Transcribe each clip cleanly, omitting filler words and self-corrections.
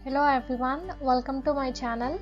Hello everyone, welcome to my channel.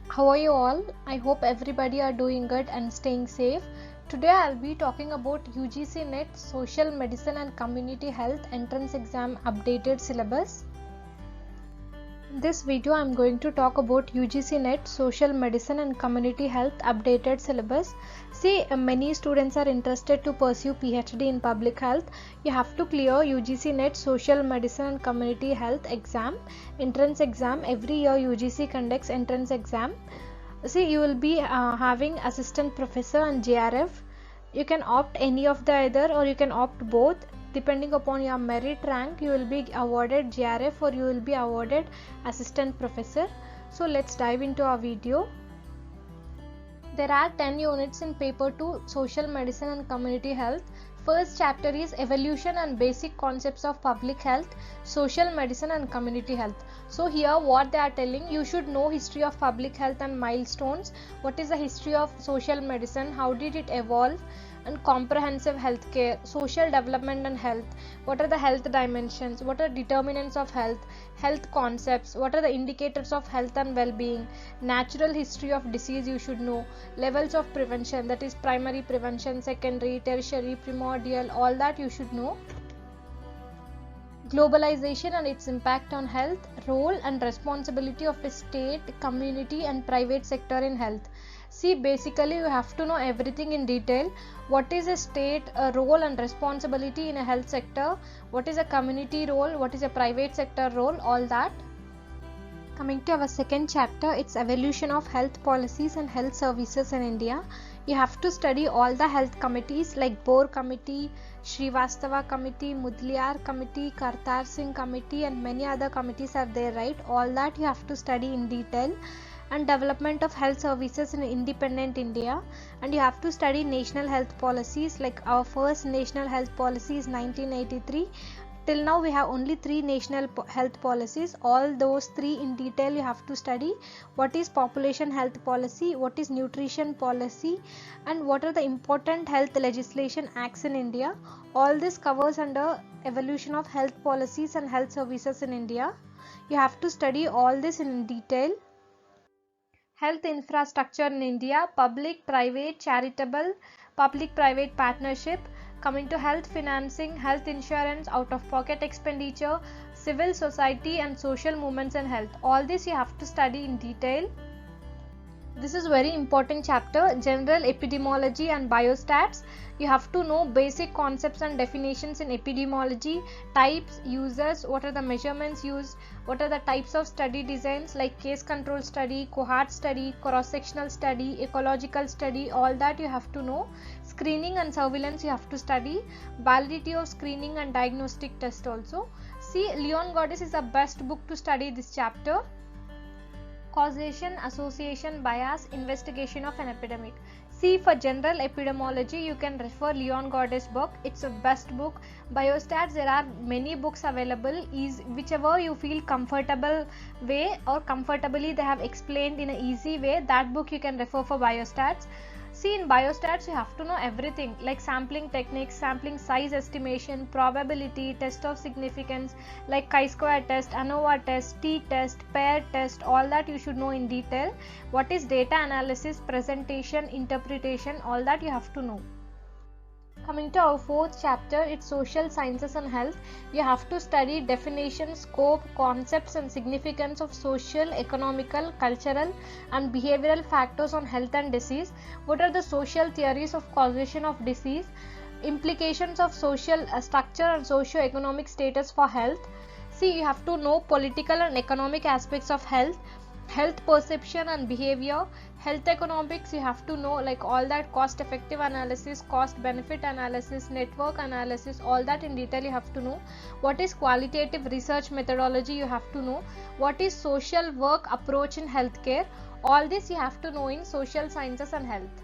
How are you all? I hope everybody are doing good and staying safe. Today I'll be talking about UGC NET Social Medicine and Community Health Entrance Exam updated syllabus. In this video I'm going to talk about UGC NET Social Medicine and Community Health updated syllabus. See, many students are interested to pursue PhD in public health. You have to clear UGC NET Social Medicine and Community Health exam, entrance exam. Every year UGC conducts entrance exam. See, you will be having assistant professor and JRF. You can opt any of the either or you can opt both. Depending upon your merit rank, you will be awarded JRF or you will be awarded assistant professor. So let's dive into our video. There are 10 units in paper 2 Social Medicine and Community Health. First chapter is Evolution and Basic Concepts of Public Health, Social Medicine and Community Health. So here what they are telling, you should know history of public health and milestones. What is the history of social medicine? How did it evolve? And comprehensive health care, social development and health. What are the health dimensions? What are determinants of health? Health concepts. What are the indicators of health and well-being? Natural history of disease you should know. Levels of prevention, that is primary prevention, secondary, tertiary, primordial, all that you should know. Globalization and its impact on health, role and responsibility of a state, community and private sector in health. See, basically you have to know everything in detail. What is a state role and responsibility in a health sector? What is a community role? What is a private sector role? All that. Coming to our second chapter, it's evolution of health policies and health services in India. You have to study all the health committees like Bohr Committee, Srivastava Committee, Mudliar Committee, Kartar Singh Committee and many other committees are there, right? All that you have to study in detail. And development of health services in independent India, and you have to study national health policies. Like our first national health policy is 1983. Till now we have only 3 national health policies. All those 3 in detail you have to study. What is population health policy, what is nutrition policy, and what are the important health legislation acts in India. All this covers under evolution of health policies and health services in India. You have to study all this in detail. Health infrastructure in India, public, private, charitable, public-private partnership. Coming to health financing, health insurance, out-of-pocket expenditure, civil society and social movements in health. All this you have to study in detail. This is very important chapter, general epidemiology and biostats. You have to know basic concepts and definitions in epidemiology, types, users, what are the measurements used, what are the types of study designs like case control study, cohort study, cross-sectional study, ecological study, all that you have to know. Screening and surveillance you have to study, validity of screening and diagnostic test also. See, Leon Goddess is the best book to study this chapter. Causation, association, bias, investigation of an epidemic. See, for general epidemiology you can refer Leon Goddess book. It's a best book. Biostats, there are many books available. Is whichever you feel comfortable way or comfortably they have explained in an easy way, that book you can refer for biostats. See, in biostats you have to know everything like sampling techniques, sampling size estimation, probability, test of significance like chi-square test, ANOVA test, t-test, pair test, all that you should know in detail. What is data analysis, presentation, interpretation, all that you have to know. Coming to our fourth chapter, it's social sciences and health. You have to study definition, scope, concepts and significance of social, economical, cultural and behavioral factors on health and disease. What are the social theories of causation of disease, implications of social structure and socio-economic status for health. See, you have to know political and economic aspects of health, health perception and behavior. Health economics you have to know like all that, cost effective analysis, cost benefit analysis, network analysis, all that in detail you have to know. What is qualitative research methodology you have to know. What is social work approach in healthcare, all this you have to know in social sciences and health.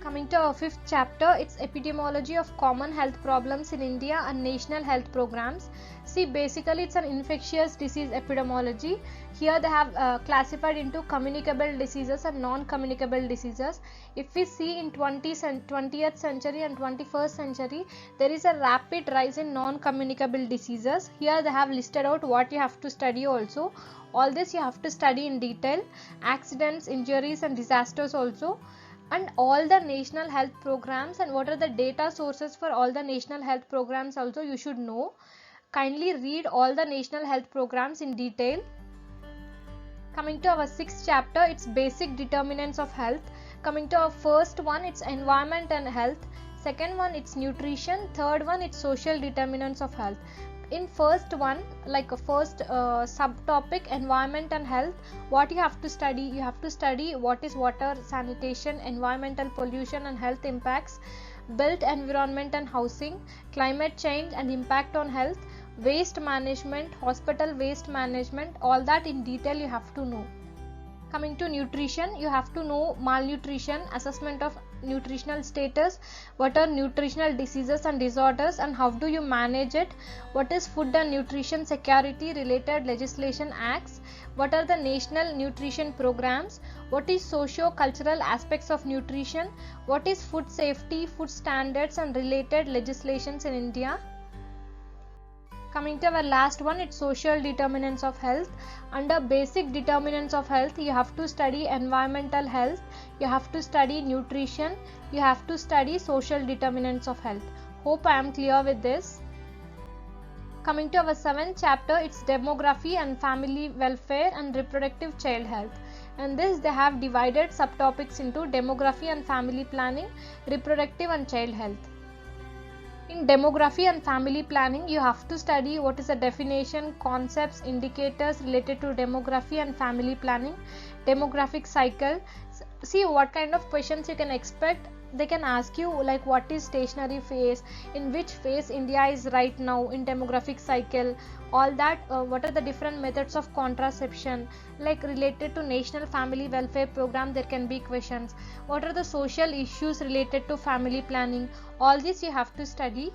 Coming to our fifth chapter, it's epidemiology of common health problems in India and national health programs. See, basically it's an infectious disease epidemiology. Here they have classified into communicable diseases and non-communicable diseases. If we see in 20th century and 21st century, there is a rapid rise in non-communicable diseases. Here they have listed out what you have to study also. All this you have to study in detail. Accidents, injuries and disasters also. And all the national health programs and what are the data sources for all the national health programs also you should know. Kindly read all the national health programs in detail. Coming to our sixth chapter, it's basic determinants of health. Coming to our first one, it's environment and health. Second one, it's nutrition. Third one, it's social determinants of health. In first one, like a first subtopic, environment and health, what you have to study? You have to study what is water, sanitation, environmental pollution and health impacts, built environment and housing, climate change and impact on health, waste management, hospital waste management, all that in detail you have to know. Coming to nutrition, you have to know malnutrition, assessment of nutritional status, what are nutritional diseases and disorders and how do you manage it, what is food and nutrition security related legislation acts, what are the national nutrition programs, what is socio-cultural aspects of nutrition, what is food safety, food standards and related legislations in India. Coming to our last one, it's social determinants of health. Under basic determinants of health, you have to study environmental health, you have to study nutrition, you have to study social determinants of health. Hope I am clear with this. Coming to our seventh chapter, it's demography and family welfare and reproductive child health. And this they have divided subtopics into demography and family planning, reproductive and child health. In demography and family planning, you have to study what is the definition, concepts, indicators related to demography and family planning, demographic cycle. See what kind of questions you can expect. They can ask you like what is stationary phase, in which phase India is right now in demographic cycle, all that, what are the different methods of contraception, like related to national family welfare program there can be questions, what are the social issues related to family planning, all this you have to study.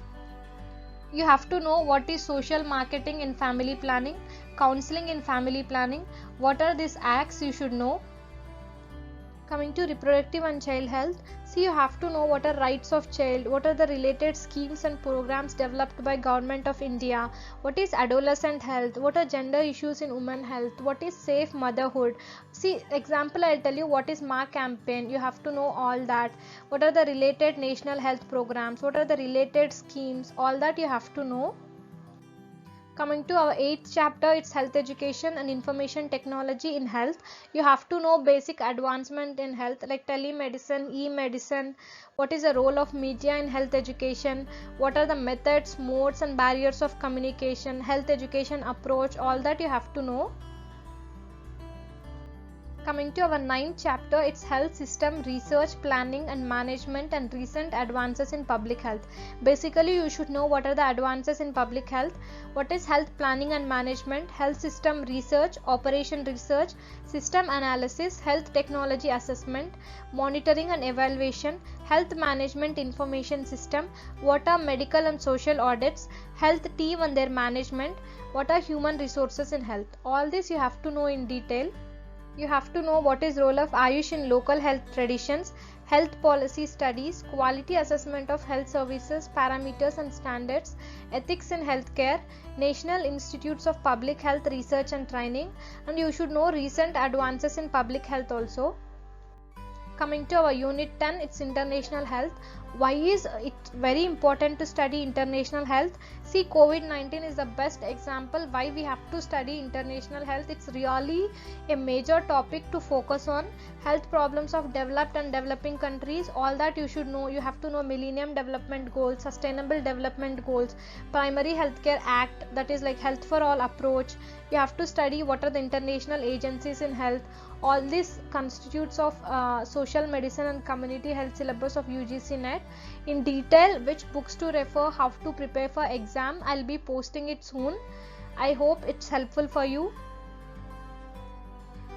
You have to know what is social marketing in family planning, counseling in family planning, what are these acts you should know. Coming to reproductive and child health, see you have to know what are rights of child, what are the related schemes and programs developed by Government of India, what is adolescent health, what are gender issues in women health, what is safe motherhood. See example, I'll tell you what is MA campaign, you have to know all that, what are the related national health programs, what are the related schemes, all that you have to know. Coming to our 8th chapter, it's health education and information technology in health. You have to know basic advancement in health like telemedicine, e-medicine, what is the role of media in health education, what are the methods, modes and barriers of communication, health education approach, all that you have to know. Coming to our 9th chapter, it's health system research, planning and management and recent advances in public health. Basically you should know what are the advances in public health, what is health planning and management, health system research, operation research, system analysis, health technology assessment, monitoring and evaluation, health management information system, what are medical and social audits, health team and their management, what are human resources in health. All this you have to know in detail. You have to know what is role of Ayush in local health traditions, health policy studies, quality assessment of health services, parameters and standards, ethics in healthcare, National Institutes of Public Health Research and Training, and you should know recent advances in public health also. Coming to our unit 10, it's international health. Why is it very important to study international health? See, COVID-19 is the best example why we have to study international health. It's really a major topic to focus on. Health problems of developed and developing countries, all that you should know. You have to know Millennium Development Goals, Sustainable Development Goals, Primary Healthcare Act, that is like Health for All approach. You have to study what are the international agencies in health. All this constitutes of social medicine and community health syllabus of UGC NET. In detail, which books to refer, how to prepare for exam, I'll be posting it soon. I hope it's helpful for you.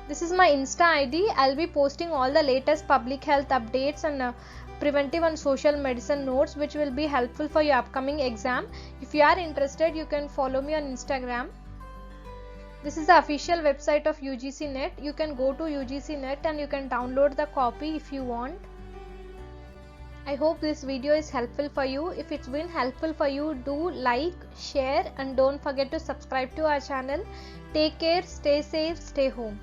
This is my Insta ID. I'll be posting all the latest public health updates and preventive and social medicine notes which will be helpful for your upcoming exam. If you are interested, you can follow me on Instagram. This is the official website of UGC NET. You can go to UGC NET and you can download the copy if you want. I hope this video is helpful for you. If it's been helpful for you, do like, share and don't forget to subscribe to our channel. Take care, stay safe, stay home.